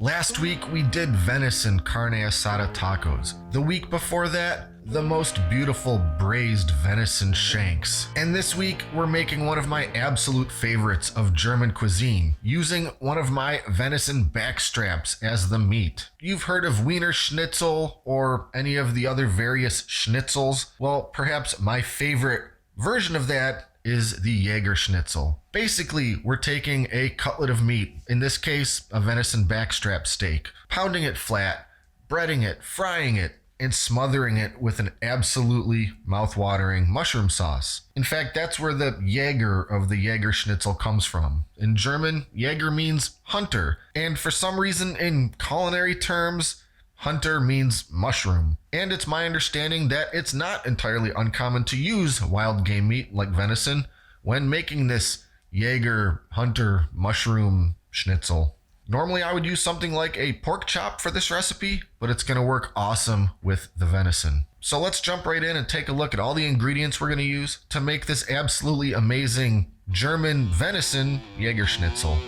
Last week we did venison carne asada tacos. The week before that, the most beautiful braised venison shanks. And this week we're making one of my absolute favorites of German cuisine, using one of my venison backstraps as the meat. You've heard of Wiener Schnitzel or any of the other various schnitzels? Well, perhaps my favorite version of that is the Jägerschnitzel. Basically, we're taking a cutlet of meat, in this case, a venison backstrap steak, pounding it flat, breading it, frying it, and smothering it with an absolutely mouth-watering mushroom sauce. In fact, that's where the Jäger of the Jägerschnitzel comes from. In German, Jäger means hunter, and for some reason in culinary terms, hunter means mushroom. And it's my understanding that it's not entirely uncommon to use wild game meat like venison when making this Jaeger hunter mushroom schnitzel. Normally I would use something like a pork chop for this recipe, but it's gonna work awesome with the venison. So let's jump right in and take a look at all the ingredients we're gonna use to make this absolutely amazing German venison Jägerschnitzel.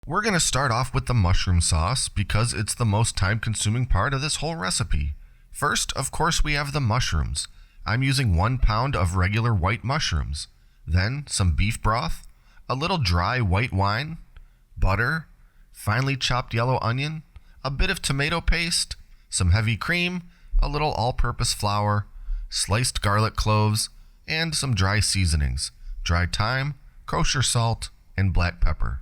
We're going to start off with the mushroom sauce because it's the most time-consuming part of this whole recipe. First, of course, we have the mushrooms. I'm using 1 pound of regular white mushrooms. Then, some beef broth, a little dry white wine, butter, finely chopped yellow onion, a bit of tomato paste, some heavy cream, a little all-purpose flour, sliced garlic cloves, and some dry seasonings, dry thyme, kosher salt, and black pepper.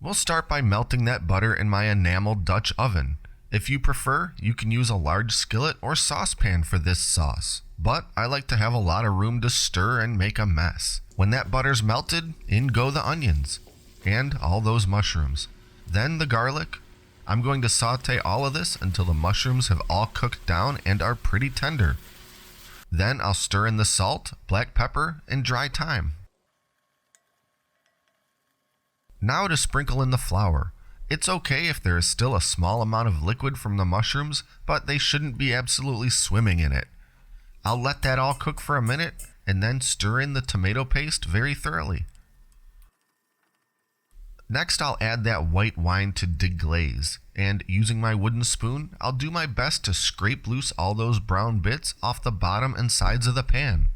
We'll start by melting that butter in my Enamel Dutch oven. If you prefer, you can use a large skillet or saucepan for this sauce, but I like to have a lot of room to stir and make a mess. When that butter's melted, in go the onions and all those mushrooms. Then the garlic. I'm going to saute all of this until the mushrooms have all cooked down and are pretty tender. Then I'll stir in the salt, black pepper, and dry thyme. Now to sprinkle in the flour. It's okay if there is still a small amount of liquid from the mushrooms, but they shouldn't be absolutely swimming in it. I'll let that all cook for a minute and then stir in the tomato paste very thoroughly. Next, I'll add that white wine to deglaze, and using my wooden spoon, I'll do my best to scrape loose all those brown bits off the bottom and sides of the pan.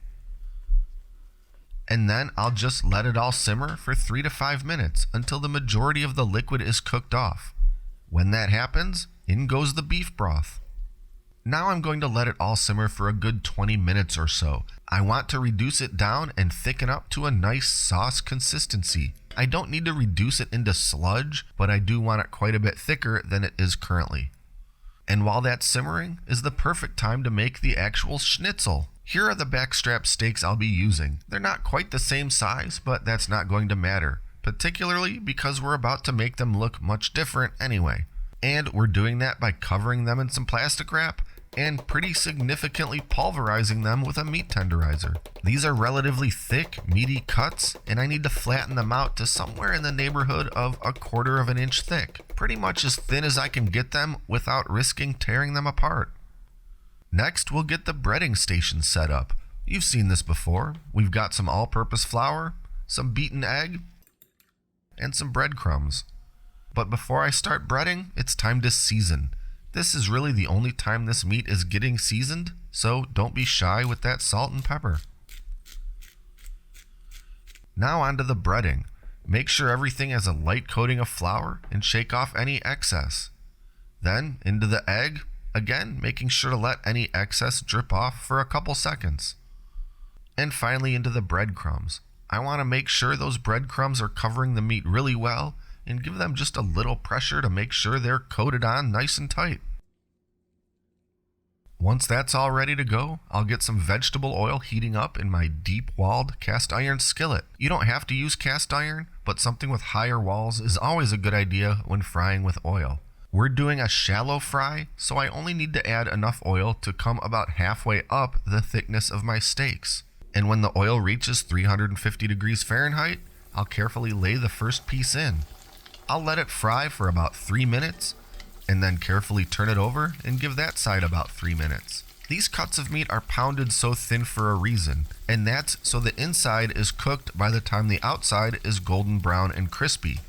And then I'll just let it all simmer for 3 to 5 minutes until the majority of the liquid is cooked off. When that happens, in goes the beef broth. Now I'm going to let it all simmer for a good 20 minutes or so. I want to reduce it down and thicken up to a nice sauce consistency. I don't need to reduce it into sludge, but I do want it quite a bit thicker than it is currently. And while that's simmering is the perfect time to make the actual schnitzel. Here are the backstrap steaks I'll be using. They're not quite the same size, but that's not going to matter, particularly because we're about to make them look much different anyway. And we're doing that by covering them in some plastic wrap and pretty significantly pulverizing them with a meat tenderizer. These are relatively thick, meaty cuts, and I need to flatten them out to somewhere in the neighborhood of 1/4 of an inch thick. Pretty much as thin as I can get them without risking tearing them apart. Next, we'll get the breading station set up. You've seen this before. We've got some all-purpose flour, some beaten egg, and some breadcrumbs. But before I start breading, it's time to season. This is really the only time this meat is getting seasoned, so don't be shy with that salt and pepper. Now onto the breading. Make sure everything has a light coating of flour and shake off any excess. Then into the egg. Again, making sure to let any excess drip off for a couple seconds. And finally into the breadcrumbs. I want to make sure those breadcrumbs are covering the meat really well and give them just a little pressure to make sure they're coated on nice and tight. Once that's all ready to go, I'll get some vegetable oil heating up in my deep-walled cast iron skillet. You don't have to use cast iron, but something with higher walls is always a good idea when frying with oil. We're doing a shallow fry, so I only need to add enough oil to come about halfway up the thickness of my steaks. And when the oil reaches 350 degrees Fahrenheit, I'll carefully lay the first piece in. I'll let it fry for about 3 minutes, and then carefully turn it over and give that side about 3 minutes. These cuts of meat are pounded so thin for a reason, and that's so the inside is cooked by the time the outside is golden brown and crispy.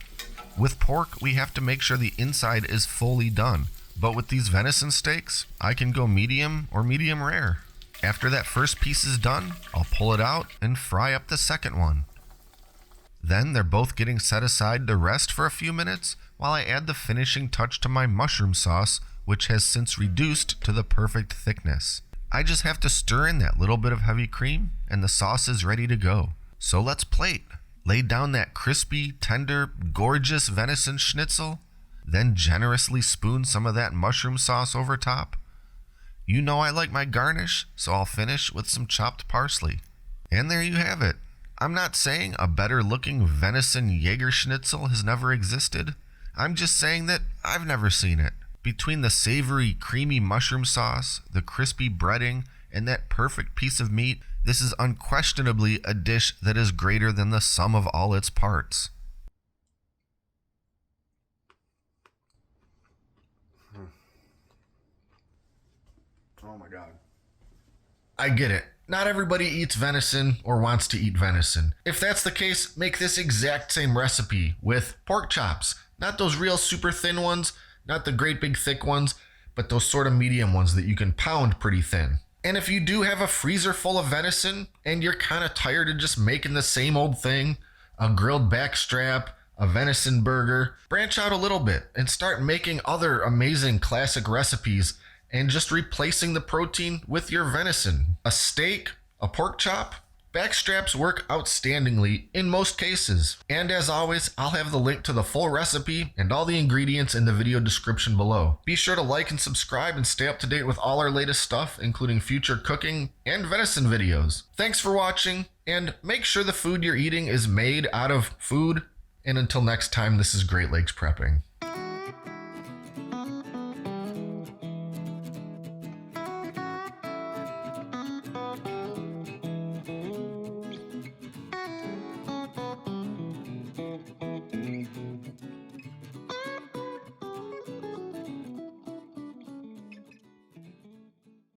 With pork, we have to make sure the inside is fully done, but with these venison steaks, I can go medium or medium rare. After that first piece is done, I'll pull it out and fry up the second one. Then they're both getting set aside to rest for a few minutes while I add the finishing touch to my mushroom sauce, which has since reduced to the perfect thickness. I just have to stir in that little bit of heavy cream and the sauce is ready to go. So let's plate. Lay down that crispy, tender, gorgeous venison schnitzel, then generously spoon some of that mushroom sauce over top. You know I like my garnish, so I'll finish with some chopped parsley. And there you have it. I'm not saying a better looking venison Jägerschnitzel has never existed. I'm just saying that I've never seen it. Between the savory, creamy mushroom sauce, the crispy breading, and that perfect piece of meat, this is unquestionably a dish that is greater than the sum of all its parts. Oh my God. I get it. Not everybody eats venison or wants to eat venison. If that's the case, make this exact same recipe with pork chops. Not those real super thin ones, not the great big thick ones, but those sort of medium ones that you can pound pretty thin. And if you do have a freezer full of venison and you're kind of tired of just making the same old thing, a grilled backstrap, a venison burger, branch out a little bit and start making other amazing classic recipes and just replacing the protein with your venison. A steak, a pork chop, backstraps work outstandingly in most cases. And as always, I'll have the link to the full recipe and all the ingredients in the video description below. Be sure to like and subscribe and stay up to date with all our latest stuff, including future cooking and venison videos. Thanks for watching, and make sure the food you're eating is made out of food. And until next time, this is Great Lakes Prepping.